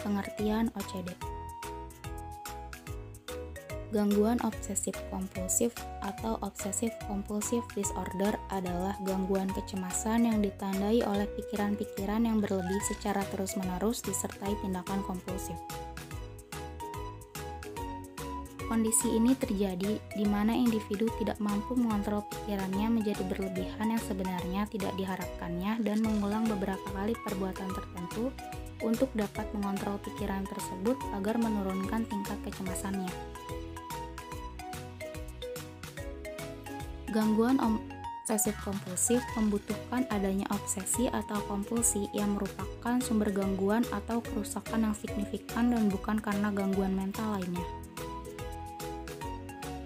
Pengertian OCD. Gangguan obsesif kompulsif atau obsessive compulsive disorder adalah gangguan kecemasan yang ditandai oleh pikiran-pikiran yang berlebih secara terus-menerus disertai tindakan kompulsif. Kondisi ini terjadi di mana individu tidak mampu mengontrol pikirannya menjadi berlebihan yang sebenarnya tidak diharapkannya dan mengulang beberapa kali perbuatan tertentu untuk dapat mengontrol pikiran tersebut agar menurunkan tingkat kecemasannya. Gangguan obsesif kompulsif membutuhkan adanya obsesi atau kompulsi yang merupakan sumber gangguan atau kerusakan yang signifikan dan bukan karena gangguan mental lainnya.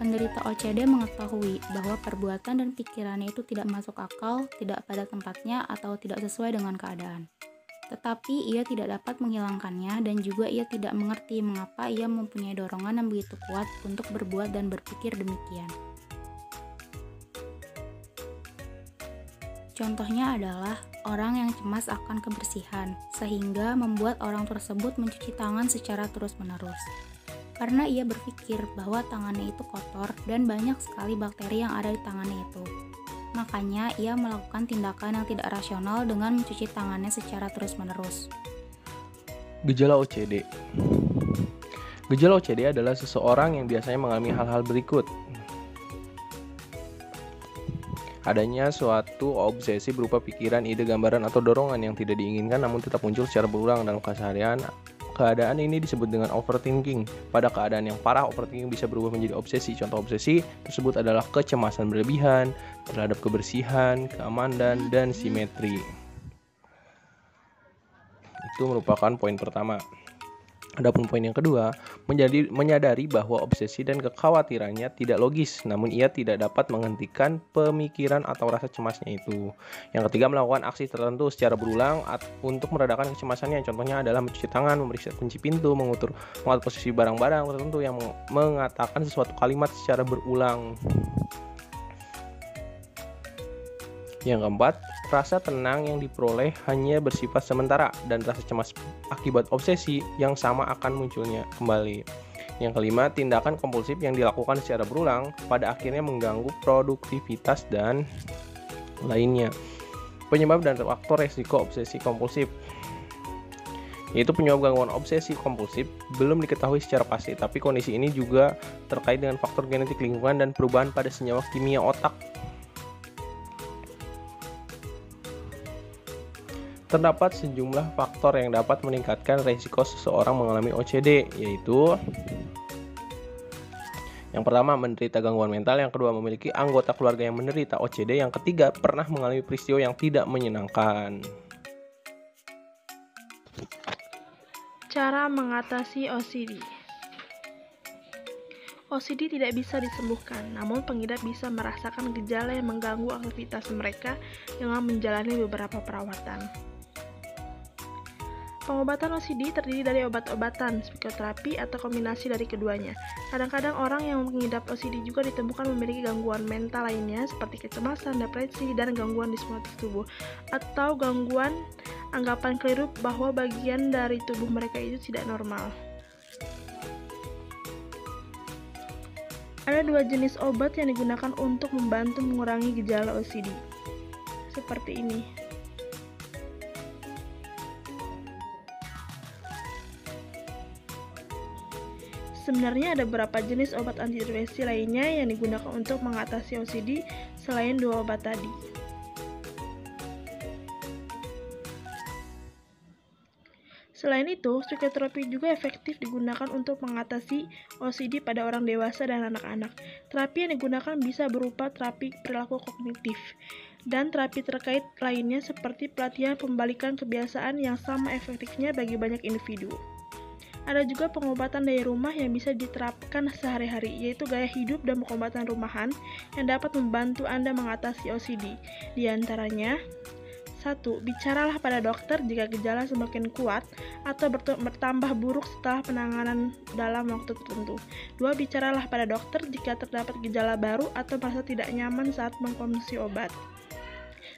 Penderita OCD mengetahui bahwa perbuatan dan pikirannya itu tidak masuk akal, tidak pada tempatnya, atau tidak sesuai dengan keadaan. Tetapi ia tidak dapat menghilangkannya dan juga ia tidak mengerti mengapa ia mempunyai dorongan yang begitu kuat untuk berbuat dan berpikir demikian. Contohnya adalah orang yang cemas akan kebersihan, sehingga membuat orang tersebut mencuci tangan secara terus-menerus. Karena ia berpikir bahwa tangannya itu kotor dan banyak sekali bakteri yang ada di tangannya itu. Makanya ia melakukan tindakan yang tidak rasional dengan mencuci tangannya secara terus-menerus. Gejala OCD. Gejala OCD adalah seseorang yang biasanya mengalami hal-hal berikut. Adanya suatu obsesi berupa pikiran, ide, gambaran, atau dorongan yang tidak diinginkan namun tetap muncul secara berulang dalam keseharian. Keadaan ini disebut dengan overthinking. Pada keadaan yang parah, overthinking bisa berubah menjadi obsesi. Contoh obsesi tersebut adalah kecemasan berlebihan terhadap kebersihan, keamanan, dan simetri. Itu merupakan poin pertama. Adapun poin yang kedua, menyadari bahwa obsesi dan kekhawatirannya tidak logis, namun ia tidak dapat menghentikan pemikiran atau rasa cemasnya itu. Yang ketiga, melakukan aksi tertentu secara berulang untuk meredakan kecemasannya. Contohnya adalah mencuci tangan, memeriksa kunci pintu, mengatur posisi barang-barang tertentu yang mengatakan sesuatu kalimat secara berulang. Yang keempat, rasa tenang yang diperoleh hanya bersifat sementara dan rasa cemas akibat obsesi yang sama akan munculnya kembali. Yang kelima, tindakan kompulsif yang dilakukan secara berulang pada akhirnya mengganggu produktivitas dan lainnya. Penyebab dan faktor resiko obsesi kompulsif. Yaitu penyebab gangguan obsesi kompulsif belum diketahui secara pasti, tapi kondisi ini juga terkait dengan faktor genetik, lingkungan, dan perubahan pada senyawa kimia otak. Terdapat sejumlah faktor yang dapat meningkatkan risiko seseorang mengalami OCD, yaitu yang pertama, menderita gangguan mental. Yang kedua, memiliki anggota keluarga yang menderita OCD. Yang ketiga, pernah mengalami peristiwa yang tidak menyenangkan. Cara mengatasi OCD. OCD tidak bisa disembuhkan, namun pengidap bisa merasakan gejala yang mengganggu aktivitas mereka dengan menjalani beberapa perawatan. Pengobatan OCD terdiri dari obat-obatan, psikoterapi, atau kombinasi dari keduanya. Kadang-kadang orang yang mengidap OCD juga ditemukan memiliki gangguan mental lainnya seperti kecemasan, depresi, dan gangguan dismotif tubuh, atau gangguan anggapan keliru bahwa bagian dari tubuh mereka itu tidak normal. Ada dua jenis obat yang digunakan untuk membantu mengurangi gejala OCD. Seperti ini. Sebenarnya ada beberapa jenis obat antidepresi lainnya yang digunakan untuk mengatasi OCD selain dua obat tadi. Selain itu, psikoterapi juga efektif digunakan untuk mengatasi OCD pada orang dewasa dan anak-anak. Terapi yang digunakan bisa berupa terapi perilaku kognitif dan terapi terkait lainnya seperti pelatihan pembalikan kebiasaan yang sama efektifnya bagi banyak individu. Ada juga pengobatan dari rumah yang bisa diterapkan sehari-hari, yaitu gaya hidup dan pengobatan rumahan yang dapat membantu Anda mengatasi OCD. Di antaranya, 1. Bicaralah pada dokter jika gejala semakin kuat atau bertambah buruk setelah penanganan dalam waktu tertentu. 2. Bicaralah pada dokter jika terdapat gejala baru atau merasa tidak nyaman saat mengkonsumsi obat.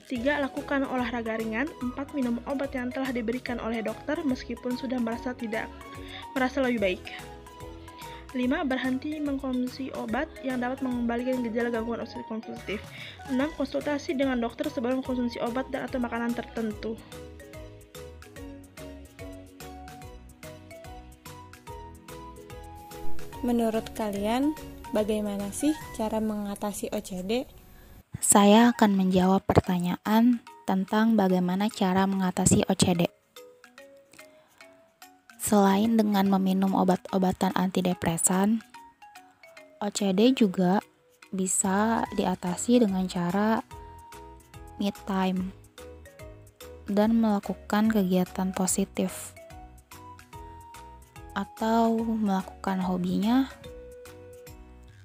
3. Lakukan olahraga ringan. 4. Minum obat yang telah diberikan oleh dokter meskipun sudah merasa lebih baik. 5. Berhenti mengkonsumsi obat yang dapat mengembalikan gejala gangguan obsesi kompulsif. 6. Konsultasi dengan dokter sebelum mengkonsumsi obat dan atau makanan tertentu. Menurut kalian, bagaimana sih cara mengatasi OCD? Saya akan menjawab pertanyaan tentang bagaimana cara mengatasi OCD. Selain dengan meminum obat-obatan antidepresan, OCD juga bisa diatasi dengan cara me time dan melakukan kegiatan positif atau melakukan hobinya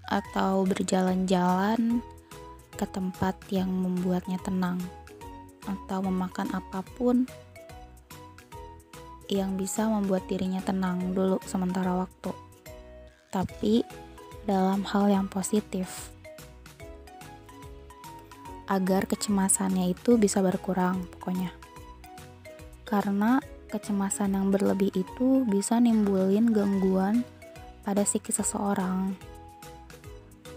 atau berjalan-jalan ke tempat yang membuatnya tenang atau memakan apapun yang bisa membuat dirinya tenang dulu sementara waktu, tapi dalam hal yang positif agar kecemasannya itu bisa berkurang pokoknya. Karena kecemasan yang berlebih itu bisa nimbulin gangguan pada psikis seseorang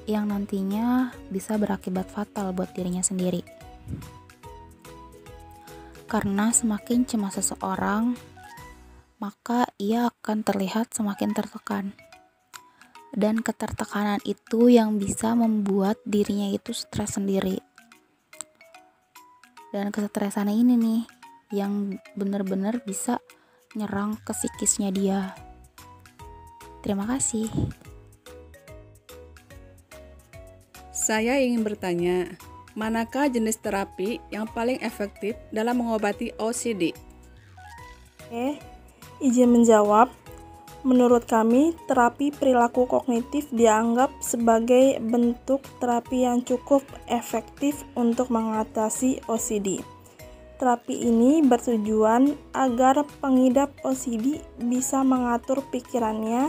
yang nantinya bisa berakibat fatal buat dirinya sendiri. Karena semakin cemas seseorang, maka ia akan terlihat semakin tertekan. Dan ketertekanan itu yang bisa membuat dirinya itu stres sendiri. Dan kesetresan ini nih yang benar-benar bisa nyerang ke psikisnya dia. Terima kasih. Saya ingin bertanya, manakah jenis terapi yang paling efektif dalam mengobati OCD? Izin menjawab. Menurut kami, terapi perilaku kognitif dianggap sebagai bentuk terapi yang cukup efektif untuk mengatasi OCD. Terapi ini bertujuan agar pengidap OCD bisa mengatur pikirannya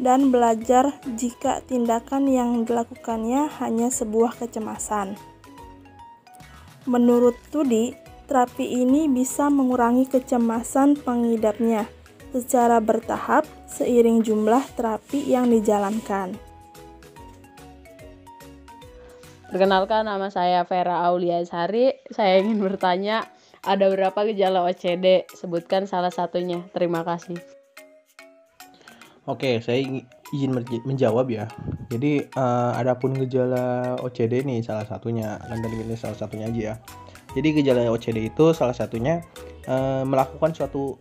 dan belajar jika tindakan yang dilakukannya hanya sebuah kecemasan. Menurut studi, terapi ini bisa mengurangi kecemasan pengidapnya secara bertahap seiring jumlah terapi yang dijalankan. Perkenalkan, nama saya Vera Auliasari. Saya ingin bertanya, ada berapa gejala OCD? Sebutkan salah satunya. Terima kasih. Oke, saya izin menjawab ya. Jadi adapun gejala OCD nih salah satunya, dan ini salah satunya aja ya. Jadi gejala OCD itu salah satunya melakukan suatu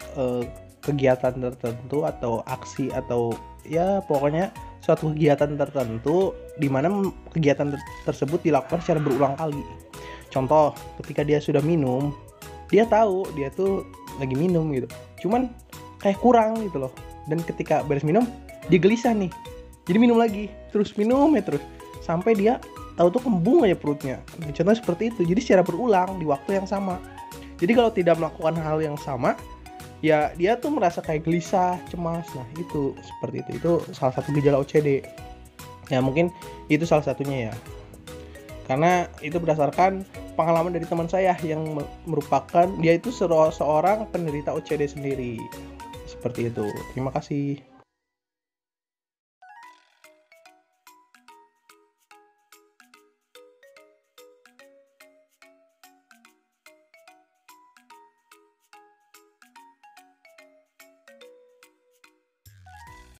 kegiatan tertentu atau aksi atau ya pokoknya suatu kegiatan tertentu di mana kegiatan tersebut dilakukan secara berulang kali. Contoh, ketika dia sudah minum, dia tahu dia tuh lagi minum gitu. Cuman kayak kurang gitu loh. Dan ketika beres minum, dia gelisah nih. Jadi minum lagi, terus minum ya terus sampai dia tahu tuh kembung aja perutnya. Nah, contohnya seperti itu. Jadi secara berulang di waktu yang sama. Jadi kalau tidak melakukan hal yang sama, ya dia tuh merasa kayak gelisah, cemas. Nah, itu seperti itu. Itu salah satu gejala OCD. Ya mungkin itu salah satunya ya. Karena itu berdasarkan pengalaman dari teman saya yang merupakan dia itu seorang penderita OCD sendiri. Seperti itu. Terima kasih.